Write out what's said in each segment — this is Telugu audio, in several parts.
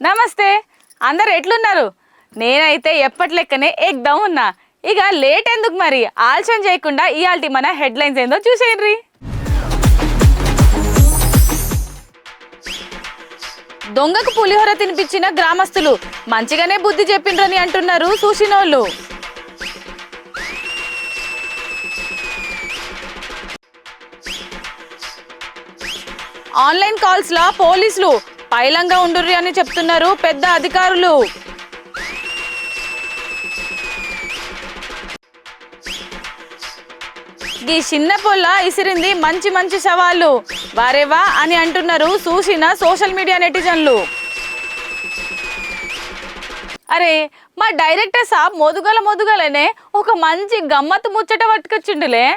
నమస్తే అందరు ఎట్లున్నారు? నేనైతే ఎప్పటి లెక్కనే ఎగ్దమ్ ఉన్నా. ఇక లేట్ ఎందుకు మరి, ఆలస్యం చేయకుండా ఇయాల్టి మన హెడ్లైన్స్ ఏందో చూసేయండి. దొంగకు పులిహోర తినిపించిన గ్రామస్తులు మంచిగానే బుద్ధి చెప్పిండ్రని అంటున్నారు చూసినోళ్ళు. ఆన్లైన్ కాల్స్ లా పోలీసులు పైలంగా ఉండుర్రి అని చెప్తున్నారు పెద్ద అధికారులు. ఈ చిన్న పొల్ల ఇసిరింది మంచి మంచి సవాళ్ళు వారేవా అని అంటున్నారు చూసిన సోషల్ మీడియా నెటిజన్లు. అరే మా డైరెక్టర్ సాబ్ మొదుగలనే ఒక మంచి గమ్మత్తు ముచ్చట పట్టుకొచ్చిండులే.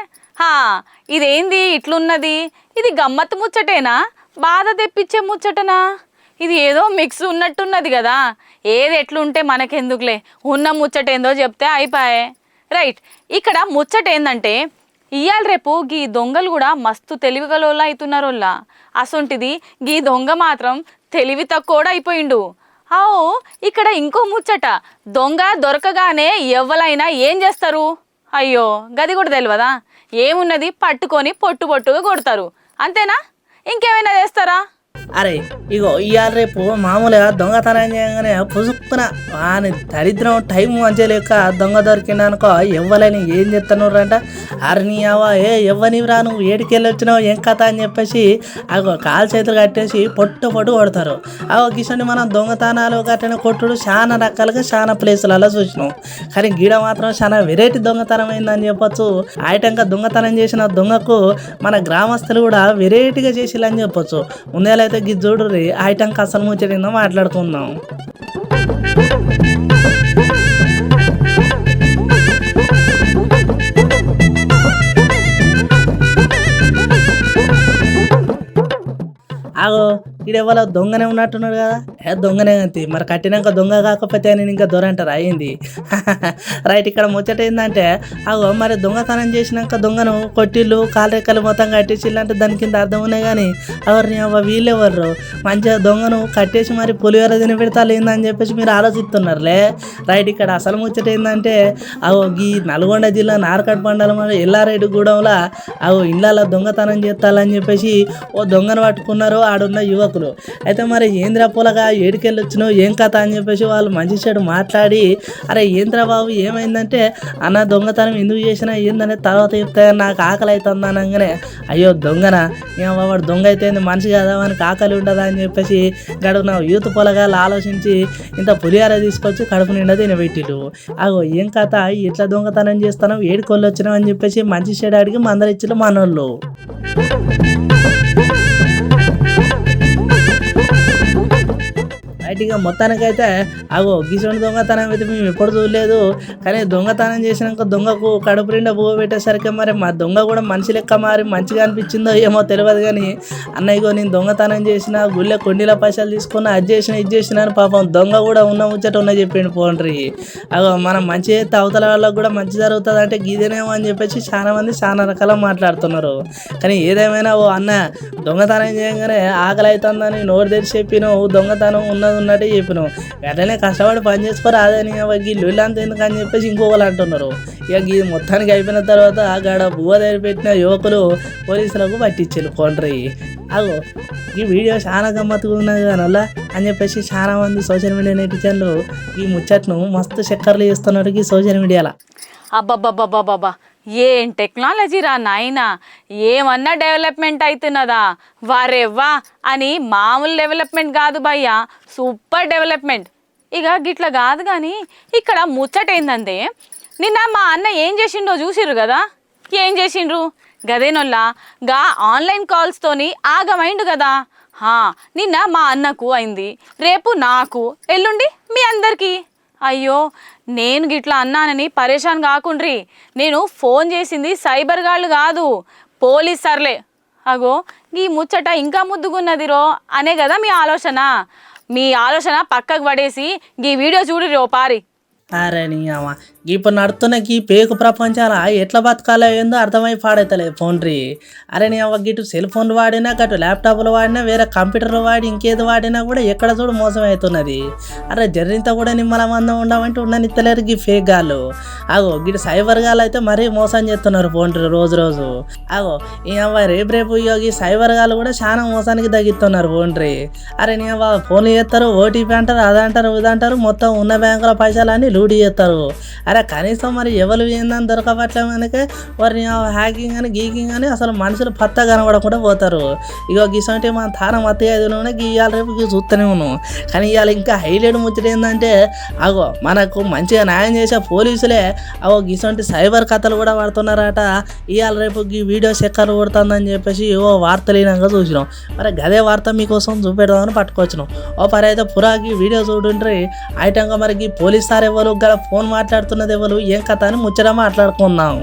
ఇదేంది ఇట్లున్నది? ఇది గమ్మత్తు ముచ్చటేనా, బాధ తెప్పించే ముచ్చటనా? ఇది ఏదో మిక్స్ ఉన్నట్టున్నది కదా. ఏది ఎట్లుంటే మనకెందుకులే, ఉన్న ముచ్చటేందో చెప్తే అయిపోయే. రైట్, ఇక్కడ ముచ్చట ఏందంటే ఇవాళ రేపు గీ దొంగలు కూడా మస్తు తెలివిగలోళ్ళు అవుతున్నారోళ్ళ. అసొంటిది గీ దొంగ మాత్రం తెలివి తక్కువ అయిపోయిండు. ఇక్కడ ఇంకో ముచ్చట, దొంగ దొరకగానే ఎవ్వలైనా ఏం చేస్తారు? అయ్యో గది కూడా తెలియదా? ఏమున్నది, పట్టుకొని పొట్టుగా కొడతారు, అంతేనా? ఇంకేమైనా చేస్తారా? అరే ఇగో ఇవాళ రేపు మామూలుగా దొంగతనం చేయగానే పుసుక్కున అని దరిద్రం టైం మంచిగా లేక దొంగ దొరికిందనుకో ఎవ్వలేని ఏం చెప్తున్నారంట, అరనీయావా ఎవ్వనివిరా నువ్వు ఏడికెళ్ళి వచ్చినావు ఏం కథ అని చెప్పేసి అగో కాలు చేతులు కట్టేసి పొట్టు కొడతారు. కిషోని మనం దొంగతనాలు కట్టిన కొట్టుడు చాలా రకాలుగా చాలా ప్లేసులలో చూసినాం. కానీ గీడ మాత్రం చాలా వెరైటీ దొంగతనం అయిందని చెప్పొచ్చు. ఆయటంగా దొంగతనం చేసిన దొంగకు మన గ్రామస్తులు కూడా వెరైటీగా చేసిల్లని చెప్పొచ్చు. ముందేలైతే గి చూడు రీ ఐటంకి అసలు ముచ్చటిందో మాట్లాడుకుందాం. ఆగో ఈడెవ్వలో దొంగనే ఉన్నట్టున్నాడు కదా. దొంగనే అంతే మరి, కట్టినాక దొంగ కాకపోతే నేను ఇంకా దొరంటారు అయింది. రైట్, ఇక్కడ ముచ్చట ఏంటంటే అగో మరి దొంగతనం చేసినాక దొంగను కొట్టిళ్ళు కాలరెక్కలు మొత్తం కట్టేసిల్లంటే దాని కింద అర్థం ఉన్నాయి. కానీ ఎవరిని వీళ్ళెవర్రు మంచిగా దొంగను కట్టేసి మరి పులిహోర తిని పెడతారు ఏందని చెప్పేసి మీరు ఆలోచిస్తున్నారులే. రైట్, ఇక్కడ అసలు ముచ్చట ఏంటంటే అగో ఈ నల్గొండ జిల్లా నార్కట్ మండలం ఎల్లారెడ్డి గూడెంలో అగో ఇళ్ళలో దొంగతనం చేస్తాలని చెప్పేసి ఓ దొంగను పట్టుకున్నారు ఆడున్న యువకులు. అయితే మరి ఏంద్ర పూలగా ఏడికెళ్ళి వచ్చినావు ఏం కథ అని చెప్పేసి వాళ్ళు మంచి చెడు మాట్లాడి, అరే ఏంద్ర బాబు ఏమైందంటే అన్న దొంగతనం ఎందుకు చేసినా ఏందనే తర్వాత చెప్తే నాకు ఆకలి అవుతుంది అనగానే, అయ్యో దొంగనా వాడు దొంగ అయితే మనిషి కదా మనకి ఆకలి ఉండదా అని చెప్పేసి గడువు నా యూత్ పొలగాలు ఆలోచించి ఇంత పులిహార తీసుకొచ్చి కడుపు నిండా తినబెట్టిరు. అగో ఏం కథ ఇట్లా దొంగతనం చేస్తాను ఏడుకొల్లు వచ్చినావు అని చెప్పేసి మంచి చెడు అడిగి మందరిచ్చిలు మనోళ్ళు. రైట్గా మొత్తానికైతే అగో గిసోని దొంగతనం అయితే మేము ఎప్పుడు చూడలేదు. కానీ దొంగతనం చేసినాక దొంగకు కడుపు నిండా పువ్వు పెట్టేసరికి మరి మా దొంగ కూడా మనిషి లెక్క మారి మంచిగా అనిపించిందో ఏమో తెలియదు. కానీ అన్నయ్యగో నేను దొంగతనం చేసిన గుళ్ళె కొండీల పైసలు తీసుకున్నా అది చేసిన ఇది చేసిన అని పాపం దొంగ కూడా ఉన్న ముచ్చట ఉన్న చెప్పిండు పోండ్రి. అగో మనం మంచి చేస్తే అవతల వాళ్ళకు కూడా మంచి జరుగుతుంది అంటే గీదేనేమో అని చెప్పేసి చాలా మంది చాలా రకాల మాట్లాడుతున్నారు. కానీ ఏదేమైనా ఓ అన్న దొంగతనం చేయగానే ఆకలి అవుతుందని నోరు తెరిచి చెప్పినావు, దొంగతనం ఉన్నట్టే చెప్పినావు, వెంటనే కష్టపడి పని చేసుకోరు అదని గిల్లు అంత ఎందుకు అని చెప్పేసి ఇంకొకరు అంటున్నారు. ఇక ఈ మొత్తానికి అయిపోయిన తర్వాత ఆగాడ బువ్వ దగ్గర పెట్టిన యువకులు పోలీసులకు పట్టించారు కొండ్రి. అగో ఈ వీడియో చాలా గమ్మత్తుగా ఉన్నది కానీ అని చెప్పేసి చాలా మంది సోషల్ మీడియా నెటిజన్లు ఈ ముచ్చట్ను మస్తు చక్కర్లు చేస్తున్నారు ఈ సోషల్ మీడియాలో. అబ్బబ్బబ్బబ్బబ్బా ఏం టెక్నాలజీ రా నాయనా, ఏమన్నా డెవలప్మెంట్ అవుతున్నదా? వారెవ్వా అని మామూలు డెవలప్మెంట్ కాదు భయ్యా, సూపర్ డెవలప్మెంట్. ఇక గిట్లా కాదు కానీ ఇక్కడ ముచ్చట ఏందంటే నిన్న మా అన్న ఏం చేసిండో చూసిర్రు కదా. ఏం చేసిండ్రు గదేనొల్లా గా ఆన్లైన్ కాల్స్తోని ఆగమైండు కదా. నిన్న మా అన్నకు అయింది, రేపు నాకు, ఎల్లుండి మీ అందరికీ. అయ్యో నేను గిట్లా అన్నానని పరేషాన్ కాకుండ్రి. నేను ఫోన్ చేసింది సైబర్ గాళ్ళు కాదు, పోలీస్ సర్లే. అగో ఈ ముచ్చట ఇంకా ముద్దుగున్నదిరో అనే కదా మీ ఆలోచన. మీ ఆలోచన పక్కకు పడేసి ఈ వీడియో చూడిరో పారి. అరే నీ అమ్మ ఇప్పుడు నడుతున్న ఈ పేకు ప్రపంచాల ఎట్లా బతకాలో ఏందో అర్థమై పాడైతలేదు ఫోన్రీ. అరే నీ అవ్వ గిటు సెల్ ఫోన్లు వాడినా గటు ల్యాప్టాప్లు వాడినా వేరే కంప్యూటర్లు వాడి ఇంకేది వాడినా కూడా ఎక్కడ చూడు మోసం అవుతున్నది. అరే జర్రింత కూడా నిమ్మలమందం ఉండమంటే ఉండనిత్తలేరు ఈ ఫేక్ గాళ్ళు. అగో గిటు సైబర్ గాళ్ళు అయితే మరీ మోసం చేస్తున్నారు ఫోన్రీ రోజు రోజు. అగో ఈ అవ్వ రేపు ఈ సైబర్ గాళ్ళు కూడా చాలా మోసానికి తగ్గిస్తున్నారు ఫోన్రీ. అరే నీ అవ్వ ఫోన్లు చేస్తారు, ఓటీపీ అంటారు, అదంటారు ఇదంటారు, మొత్తం ఉన్న బ్యాంకుల పైసలన్నీ లూటీ చేస్తారు. అరే కనీసం మరి ఎవరు ఏందని దొరకబట్లే మనకి వారిని హ్యాకింగ్ అని గీకింగ్ అని అసలు మనుషులు పత్తా కనబడకుండా పోతారు. ఇక గీసంటే మన తానం అత్తయ్యలోనే గీయాలి రేపు చూస్తూనే ఉన్నాం. కానీ ఇవాళ ఇంకా హైలైట్ ముచ్చట ఏంటంటే అగో మనకు మంచిగా న్యాయం చేసే పోలీసులే అగో గీసంటి సైబర్ కథలు కూడా పడుతున్నారట. ఇవాళ రేపు ఈ వీడియో చెక్కలు కొడుతుందని చెప్పేసి ఏవో వార్తలు అయినాక చూసినాం. మరి గదే వార్త మీకోసం చూపెడదామని పట్టుకొచ్చినాం. ఓ పరి అయితే పురాకి వీడియో చూడుండ్రి ఐటంగా మరి పోలీస్ సార్ ఎవరు గల ఫోన్ మాట్లాడుతున్నది ఎవరు ఏం కథ అని ముచ్చట మాట్లాడుకుందాం.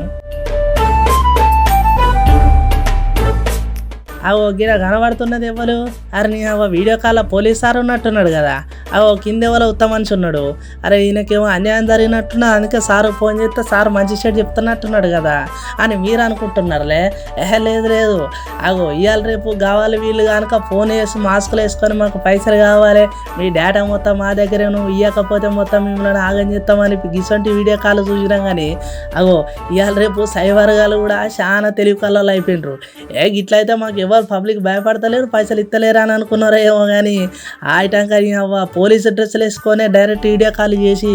అవో గిడ కనబడుతున్నది ఎవరు? అరే నీ అవ్వ వీడియో కాల్లో పోలీస్ సార్ ఉన్నట్టున్నాడు కదా. అవో కింద ఎవరో ఉత్త మనిషి ఉన్నాడు. అరే ఈయనకేమో అన్యాయం జరిగినట్టున్నా అందుకే సారు ఫోన్ చేస్తే సార్ మంచి షేట్ చెప్తున్నట్టున్నాడు కదా అని మీరు అనుకుంటున్నారులే. లేదు అగో ఇవాళ రేపు కావాలి వీళ్ళు కనుక ఫోన్ వేసి మాస్కులు వేసుకొని మాకు పైసలు కావాలి, మీ డేటా మొత్తం మా దగ్గరే, నువ్వు ఇవ్వకపోతే మొత్తం మిమ్మల్ని ఆగం చేస్తామని గిసంటి వీడియో కాల్ చూసినాం. కానీ అగో ఇవాళ రేపు సైబర్ గాళ్ళు కూడా చాలా తెలివి కళ్ళలో అయిపోయినరు. ఇట్లయితే మాకు ఎవరు పబ్లిక్ భయపడతలేరు, పైసలు ఇస్తలేరు అని అనుకున్నారో ఏమో. కానీ ఆటంక పోలీసు డ్రెస్సులు వేసుకొని డైరెక్ట్ వీడియో కాల్ చేసి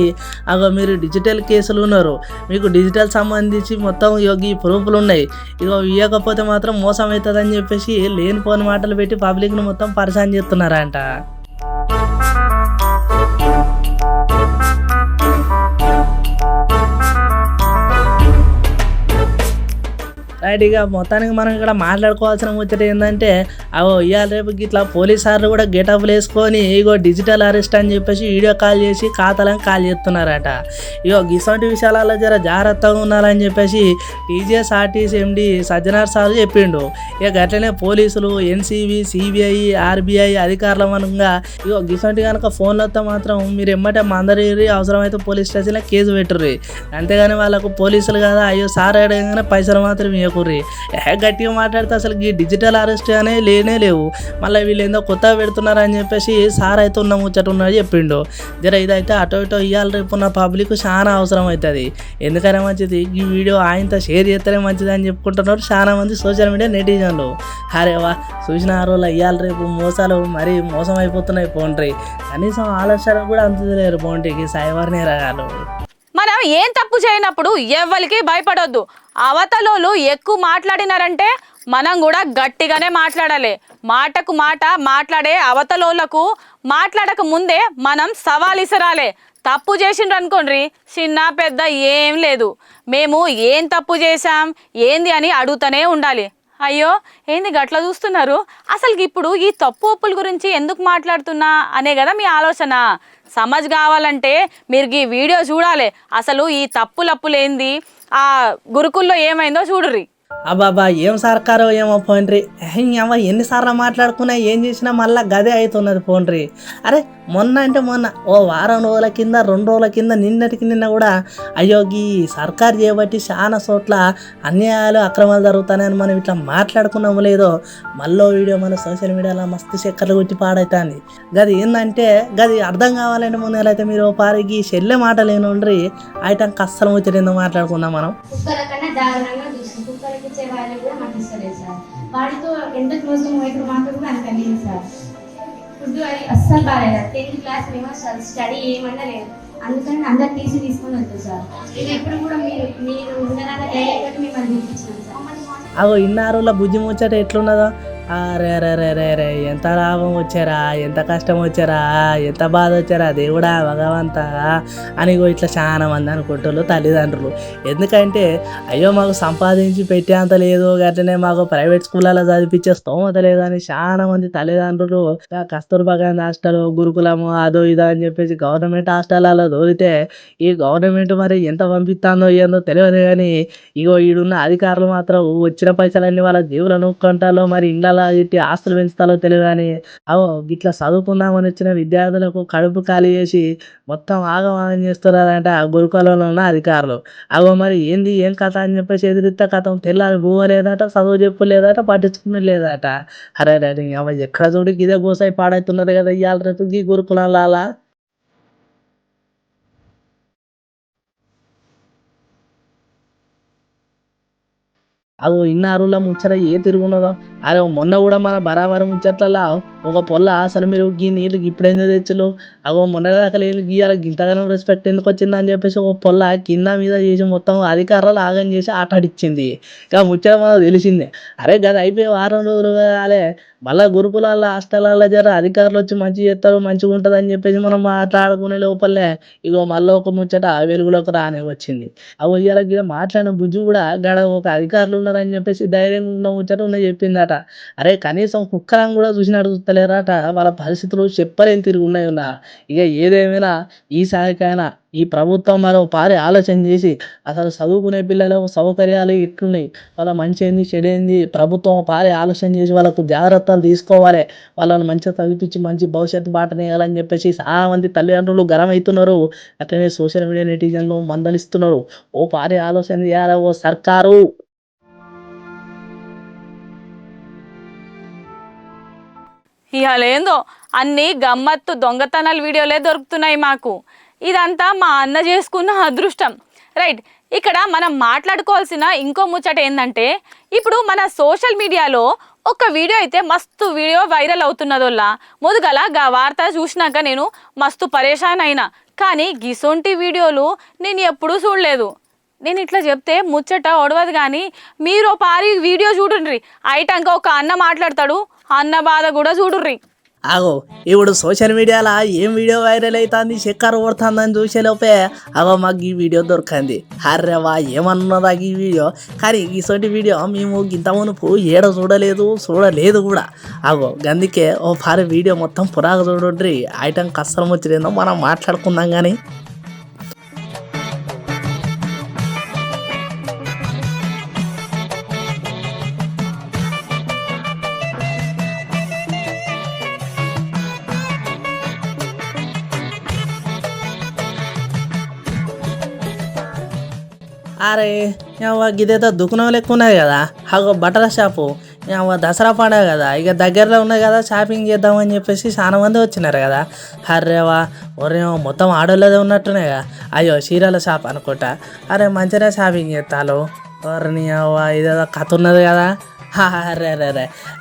అగో మీరు డిజిటల్ కేసులు ఉన్నారు, మీకు డిజిటల్ సంబంధించి మొత్తం ఈ ప్రూఫ్లు ఉన్నాయి, ఇగో ఇవ్వకపోతే మాత్రం మోసం అవుతుందని చెప్పేసి లేనిపోని మాటలు పెట్టి పబ్లిక్ను మొత్తం పరిశాన్ చేస్తున్నారంట. రైట్, ఇక మొత్తానికి మనం ఇక్కడ మాట్లాడుకోవాల్సిన ముచ్చట ఏంటంటే అవో ఇవాళ రేపు ఇట్లా పోలీస్ సార్లు కూడా గెటప్లు వేసుకొని ఇగో డిజిటల్ అరెస్ట్ అని చెప్పేసి వీడియో కాల్ చేసి ఖాతాలను కాల్ చేస్తున్నారట. ఇగో ఇటువంటి విషయాలలో జర జాగ్రత్తగా ఉండాలని చెప్పేసి టీజీఎస్ఆర్టీసీ ఎండి సజ్జనార్ సార్ చెప్పిండు. ఇక అట్లనే పోలీసులు, ఎన్సీబీ, సిబిఐ, ఆర్బీఐ అధికారుల మనంగా ఇగో ఇటువంటి కనుక ఫోన్లు వస్తే మాత్రం మీరు ఎమ్మటే మందరి అవసరమైతే పోలీస్ స్టేషన్లో కేసు పెట్టుర్రి. అంతేగాని వాళ్ళకు పోలీసులు కదా అయ్యో సార్ అడగగానే పైసలు మాత్రం కుర్రి గట్టిగా మాట్లాడితే అసలు ఈ డిజిటల్ అరెస్ట్ అనే లేనే లేవు. మళ్ళీ వీళ్ళు ఏందో కొత్తగా పెడుతున్నారు అని చెప్పేసి సార్ అయితే ఉన్న ముచ్చట ఉన్నది చెప్పిండు. జర ఇదైతే అటో ఇటో ఇవాళ రేపు ఉన్న పబ్లిక్ చాలా అవసరం అవుతుంది. ఎందుకనే మంచిది ఈ వీడియో ఆయనతో షేర్ చేస్తేనే మంచిది అని చెప్పుకుంటున్నారు చాలా మంది సోషల్ మీడియా నెటిజన్లు. అరేవా చూసిన ఆ రోజులు ఇవాళ రేపు మోసాలు మరీ మోసం అయిపోతున్నాయి పోండ్రి. కనీసం ఆలోచన కూడా అంతలేరు పోండ్రికి సైబర్ నేరగాలు. మనం ఏం తప్పు చేయనప్పుడు ఎవ్వరికి భయపడొద్దు. అవతలోళ్ళు ఎక్కువ మాట్లాడినారంటే మనం కూడా గట్టిగానే మాట్లాడాలి. మాటకు మాట మాట్లాడే అవతలోళ్ళకు మాట్లాడక ముందే మనం సవాల్ ఇసరాలి. తప్పు చేసిండ్రు అనుకోండి, చిన్న పెద్ద ఏం లేదు, మేము ఏం తప్పు చేశాం ఏంది అని అడుగుతూనే ఉండాలి. అయ్యో ఏంది గట్లా చూస్తున్నారు, అసలు ఇప్పుడు ఈ తప్పు ఒప్పుల గురించి ఎందుకు మాట్లాడుతున్నా అనే కదా మీ ఆలోచన. సమజ్ కావాలంటే మీరు ఈ వీడియో చూడాలి. అసలు ఈ తప్పులప్పులేంది, ఆ గురుకుల్లో ఏమైందో చూడుర్రి. అబ్బాబా ఏం సర్కారో ఏమో పోండ్రి. అవ్వ ఎన్నిసార్లు మాట్లాడుకున్నా ఏం చేసినా మళ్ళీ గదే అవుతున్నది పోండ్రి. అరే మొన్న అంటే మొన్న ఓ వారం రోజుల కింద 2 రోజుల కింద నిన్నటికి నిన్న కూడా అయ్యో ఈ సర్కారు చేయబట్టి చాలా చోట్ల అన్యాయాలు అక్రమాలు జరుగుతాయని మనం ఇట్లా మాట్లాడుకున్నాము లేదో మళ్ళీ వీడియో మన సోషల్ మీడియాలో మస్తు చక్కర్లు కొట్టి పాడవుతుంది. గది ఏంటంటే గది అర్థం కావాలంటే ముందు ఎలా అయితే మీరు పారికి చెల్లె మాట లేనుండ్రి ఐటం కష్టం వచ్చేది మాట్లాడుకుందాం మనం. వాడితో ఎంత క్లోజ్ అయితే మాత్రం కూడా అంత లేదు సార్. ఫుడ్ అది అస్సలు బాగాలేదు. 10th క్లాస్ మేము స్టడీ ఏమన్నా లేదు, అందుకని అందరు తీసుకొని వద్దు సార్. ఇది ఎప్పుడు కూడా మీరు ఉండడానికి డైరెక్ట్ మిమ్మల్ని చూపించాను సార్. అగో ఇన్నారుల బుజ్జి ముచ్చట ఎట్లున్నదో. అరే రే రే రే రే ఎంత లాభం వచ్చారా, ఎంత కష్టం వచ్చారా, ఎంత బాధ వచ్చారా దేవుడా భగవంతా అని ఇట్లా చాలా మంది అనుకుంటారు తల్లిదండ్రులు. ఎందుకంటే అయ్యో మాకు సంపాదించి పెట్టేంత లేదు, గట్లనే మాకు ప్రైవేట్ స్కూళ్ళలో చదివించే స్తోమత లేదు అని చాలా మంది తల్లిదండ్రులు కస్తూర్బా గాంధీ హాస్టల్, గురుకులము అదో ఇదో అని చెప్పేసి గవర్నమెంట్ హాస్టల్లో దోరితే ఈ గవర్నమెంట్ మరి ఎంత పంపిస్తుందో ఏందో తెలియదు. కానీ ఇగో ఈడున్న అధికారులు మాత్రం వచ్చిన పైసలన్నీ వాళ్ళ జీవులు నూక్కుంటాలో మరి ఇండ్ల సిటీలలో ఇట్టి ఆస్తులు పెంచుతాలో తెలియదు కానీ అవో ఇట్లా చదువుకుందామని వచ్చిన విద్యార్థులకు కడుపు ఖాళీ చేసి మొత్తం ఆగమాగం చేస్తున్నారంట ఆ గురుకులంలో ఉన్న అధికారులు. అవో మరి ఏంది ఏం కథ అని చెప్పేసి ఎదురిస్తే కథం తెల్లారి బువ్వ లేదట, చదువు చెప్పు లేదట, పట్టించుకుని లేదట. అరే అరే అవ ఎక్కడ చూడు ఇదే గోసాయి పాడవుతున్నారు కదా ఇవాళ రేపు ఈ గురుకులాల. అగో ఇన్నారుల ముచ్చట ఏ తిరుగున్నదో. అరే మొన్న కూడా మన బరాబర ముచ్చట్లలో ఒక పొల్ల అసలు మీరు గీ నీళ్ళు ఇప్పుడేందో తెచ్చులు, అగో మొన్న దాకా లేదు గీయాల గింతగానం రెస్పెక్ట్ ఎందుకు వచ్చింది అని చెప్పేసి ఒక పొల్ల కింద మీద చేసి మొత్తం అధికారులు ఆగం చేసి ఆటాడిచ్చింది. ఇక ముచ్చట మనకు తెలిసిందే. అరే గది అయిపోయి వారం రోజులు కాలే మళ్ళా గురుకులాల్లో హాస్టల్లో జర అధికారులు వచ్చి మంచి చేస్తారు మంచిగా ఉంటుంది అని చెప్పేసి మనం మాట్లాడుకునే లోపలే ఇగో మళ్ళీ ఒక ముచ్చట వెలుగులోకి రానే వచ్చింది. అవి ఇవాళ మాట్లాడిన బుజ్జు కూడా గడ ఒక అధికారులు ఉన్నారని చెప్పేసి ధైర్యంగా ఉన్న ముచ్చట ఉన్న చెప్పిందట. అరే కనీసం కుక్కలను కూడా చూసినట్టు చూస్తలేరట, వాళ్ళ పరిస్థితులు చెప్పలేని తిరిగి ఉన్నాయి ఉన్నా. ఇక ఏదేమైనా ఈసారికైనా ఈ ప్రభుత్వం మరో పారి ఆలోచన చేసి అసలు చదువుకునే పిల్లలు సౌకర్యాలు ఇట్లున్నాయి, వాళ్ళ మంచి ఏంది చెడేంది ప్రభుత్వం పారి ఆలోచన చేసి వాళ్ళకు జాగ్రత్తలు తీసుకోవాలి, వాళ్ళని మంచిగా చదివించి మంచి భవిష్యత్తు బాట నేయాలని చెప్పేసి చాలా మంది తల్లిదండ్రులు గరం అవుతున్నారు. అట్లనే సోషల్ మీడియా నెటిజన్లు మందలిస్తున్నారు. ఓ పారి ఆలోచన చేయాలి ఓ సర్కారు. ఇవాళ ఏందో అన్ని గమ్మత్తు దొంగతనాల వీడియోలే దొరుకుతున్నాయి మాకు. ఇదంతా మా అన్న చేసుకున్న అదృష్టం. రైట్, ఇక్కడ మనం మాట్లాడుకోవాల్సిన ఇంకో ముచ్చట ఏంటంటే ఇప్పుడు మన సోషల్ మీడియాలో ఒక వీడియో అయితే మస్తు వీడియో వైరల్ అవుతున్నదోల్లా. మొదగల గా వార్త చూసినాక నేను మస్తు పరేషాన్ అయినా, కానీ గిసొంటి వీడియోలు నేను ఎప్పుడూ చూడలేదు. నేను ఇట్లా చెప్తే ముచ్చట ఒడవదు, కానీ మీరు పారి వీడియో చూడుండ్రి, అయిటాక ఒక అన్న మాట్లాడతాడు, అన్న బాధ కూడా చూడుర్రి. అగో ఇప్పుడు సోషల్ మీడియాలో ఏం వీడియో వైరల్ అవుతుంది చక్కర కొడుతుందని చూసేలోపే అగో మాకు ఈ వీడియో దొరికింది. హర్రవా ఏమన్నదా ఈ వీడియో, కానీ ఈసోటి వీడియో మేము ఇంత మునుపు ఏడ చూడలేదు కూడా. అగో అందుకే ఓ పారి వీడియో మొత్తం పురాగ చూడండి, ఐటమ్ కష్టం వచ్చిందో మనం మాట్లాడుకుందాం. కానీ అరే ఇదేదో దుకాణం లెక్క ఉన్నది కదా, అగో బట్టల షాపు, దసరా పండుగ కదా, ఇక దగ్గరలో ఉన్నది కదా, షాపింగ్ చేద్దామని చెప్పేసి చాలా మంది వచ్చినారు కదా. అరేవా ఒరేమో మొత్తం ఆడోళ్ళదే ఉన్నట్టున్నాయి కదా. అయ్యో చీరల షాప్ అనుకుంటా. అరే మంచిగా షాపింగ్ చేస్తాను. ఎవరిని ఇదేదో కథ ఉన్నది కదా. అరే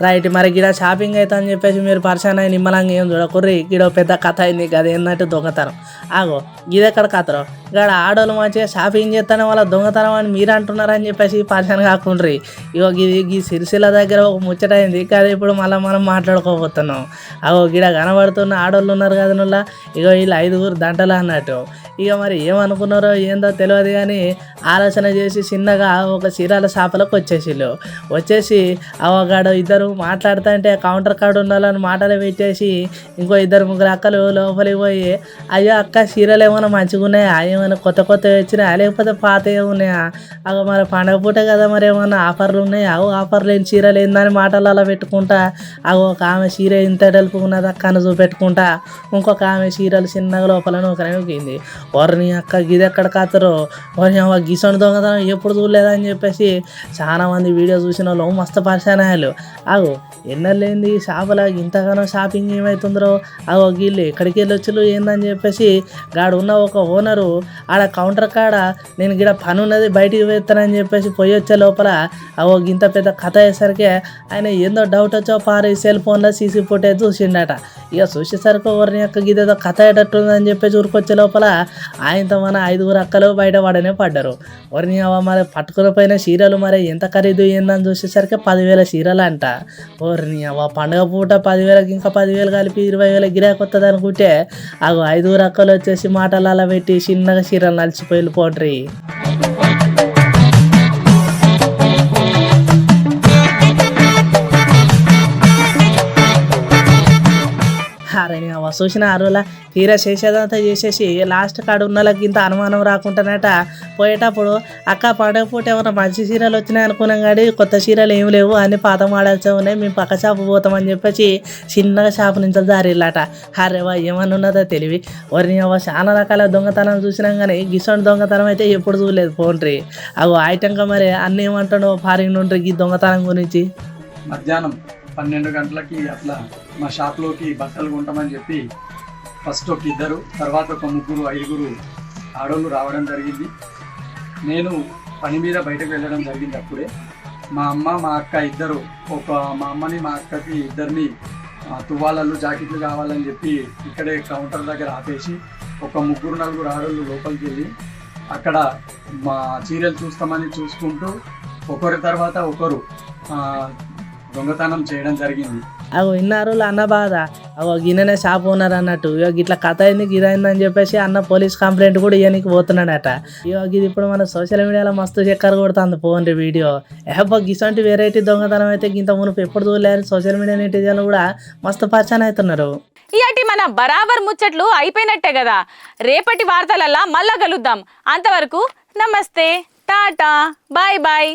రైట్, మరి గిడ షాపింగ్ అవుతా అని చెప్పేసి మీరు పరిశాన్ అయ్యి నిమ్మలంగా ఏం చూడకుర్రి, గిడ పెద్ద కథ అయింది కదా ఏంటంటే దొంగతనం. ఆగో గిదెక్కడ కథరు, ఇక్కడ ఆడోళ్ళు మంచిగా షాపింగ్ చేస్తానే వాళ్ళ దొంగతనం అని మీరు అంటున్నారని చెప్పేసి పరిశాన్ కాకుండ్రి. ఇగో ఈ సిరిసిల్ల దగ్గర ఒక ముచ్చట అయింది కదా, ఇప్పుడు మళ్ళీ మనం మాట్లాడుకోబోతున్నాం. అగో గిడ కనబడుతున్న ఆడోళ్ళు ఉన్నారు కదా నుల్ల, ఇగో వీళ్ళు 5 దంటలు అన్నట్టు. ఇక మరి ఏమనుకున్నారో ఏందో తెలియదు, కానీ ఆలోచన చేసి చిన్నగా ఒక చీరాల షాపులకు వచ్చేసి అవగాడు ఇద్దరు మాట్లాడుతుంటే కౌంటర్ కార్డు ఉండాలని మాటలు పెట్టేసి ఇంకో 2-3 అక్కలు లోపలికి పోయి, అయ్యో అక్క చీరలు ఏమైనా మంచిగా ఉన్నాయా, ఏమైనా కొత్త వచ్చినాయా లేకపోతే పాత ఉన్నాయా, అగో మరి పండగ పూట కదా మరి ఏమన్నా ఆఫర్లు ఉన్నాయా, అవు ఆఫర్లు లేని చీరలు ఏందని మాటలు అలా పెట్టుకుంటా, అగో ఒక ఆమె చీర ఇంత డెలుపు ఉన్నది అక్క అని చూపెట్టుకుంటా, ఇంకొక ఆమె చీరలు చిన్నగా లోపల నూకనేకింది. వారిని అక్క గిదెక్కడ కాతరు, వారిని గిసొంటి దొంగతనం ఎప్పుడు చూడలేదని చెప్పేసి చాలా మంది వీడియో చూసిన వాళ్ళు మస్తు పరిశానాయాలు. అగో ఎన్నలేంది షాపులా ఇంతగానో షాపింగ్ ఏమవుతుందో, అగో వీళ్ళు ఎక్కడికి వెళ్ళొచ్చులు ఏందని చెప్పేసి గాడు ఉన్న ఒక ఓనరు ఆడ కౌంటర్ కాడ నేను గిడ పని ఉన్నది బయటికి వేస్తానని చెప్పేసి పోయి వచ్చే లోపల అగో ఇంత పెద్ద కథ అయ్యేసరికి ఆయన ఏందో డౌట్ వచ్చో పారి సెల్ ఫోన్లో సీసీ ఫుటేజ్ చూసిండట. ఇక చూసేసరికి ఎవరిని అక్క గిదేదో కథ అయ్యేటట్టుందని చెప్పేసి ఊరికొచ్చే లోపల ఆయనతో మన 5 అక్కలు బయట పడనే పడ్డారు. ఎవరిని మరి పట్టుకుని పోయిన చీరలు మరి ఎంత ఖరీదు ఏందని చూసేసరికి 10,000 చీరలు అంట. ఓరిని పండుగ పూట 10,000కి ఇంకా 10,000 కలిపి 20,000 గిరాకి వస్తుంది అనుకుంటే అగో 5 అక్కలు వచ్చేసి మాటలు అలా పెట్టి చిన్నగా చీరలు నలిచిపోయి వెళ్ళిపోండ్రి. అరే చూసిన అరువుల తీరా చేసేదంతా చేసేసి లాస్ట్ కాడ ఉన్నోళ్ళకి ఇంత అనుమానం రాకుండానట పోయేటప్పుడు అక్క పండగ పూట ఏమైనా మంచి చీరలు వచ్చినాయి అనుకున్నాం కానీ కొత్త చీరలు ఏమి లేవు అన్ని పాత మోడల్స్ ఉన్నాయి, మేము పక్క షాపు పోతామని చెప్పేసి చిన్నగా షాపు నుంచి జారిల్లట. అరేవా ఏమన్నా ఉన్నదో తెలివి వరిని చాలా రకాల దొంగతనం చూసినాం కానీ గిసొంటి దొంగతనం అయితే ఎప్పుడు చూడలేదు పోండ్రి. అవి ఐటంగా మరి అన్న ఏమంటాడు ఫారిన్ నుండి ఈ దొంగతనం గురించి. మధ్యాహ్నం 12 గంటలకి అట్లా మా షాప్లోకి బట్టలు కొంటామని చెప్పి ఫస్ట్ ఒక 2, తర్వాత ఒక 3, 5 ఆడోళ్ళు రావడం జరిగింది. నేను పని మీద బయటకు వెళ్ళడం జరిగింది. అప్పుడే మా అమ్మ మా అక్క ఇద్దరు, మా అమ్మని మా అక్కకి ఇద్దరిని తువ్వాలలు జాకెట్లు కావాలని చెప్పి ఇక్కడే కౌంటర్ దగ్గర ఆపేసి ఒక 3, 4 ఆడోళ్ళు లోపలికి వెళ్ళి అక్కడ మా చీరలు చూస్తామని చూసుకుంటూ ఒకరి తర్వాత ఒకరు దొంగతనం చేయడం జరిగింది. అగో ఇన్నారు అన్న బాధ, అగో గిన్నెనే షాప్ ఓనర్ అన్నట్టు ఇక ఇట్లా కథ అయింది గిరైందని చెప్పేసి అన్న పోలీస్ కంప్లైంట్ కూడా ఇవ్వనికి పోతున్నాడట. ఇక ఇది ఇప్పుడు మన సోషల్ మీడియాలో మస్తు చక్కర కొడుతుంది పోండి వీడియో. ఏబ్బా గిసంటి వెరైటీ దొంగతనం అయితే ఇంత మునుపు ఎప్పుడు చూడలేరు. సోషల్ మీడియా నెటిజన్లు కూడా మస్తు పరిచయం అవుతున్నారు. ఇయాటి మన బరాబర్ ముచ్చట్లు అయిపోయినట్టే కదా. రేపటి వార్తలల్లా మళ్ళా కలుద్దాం. అంతవరకు నమస్తే, టాటా, బాయ్ బాయ్.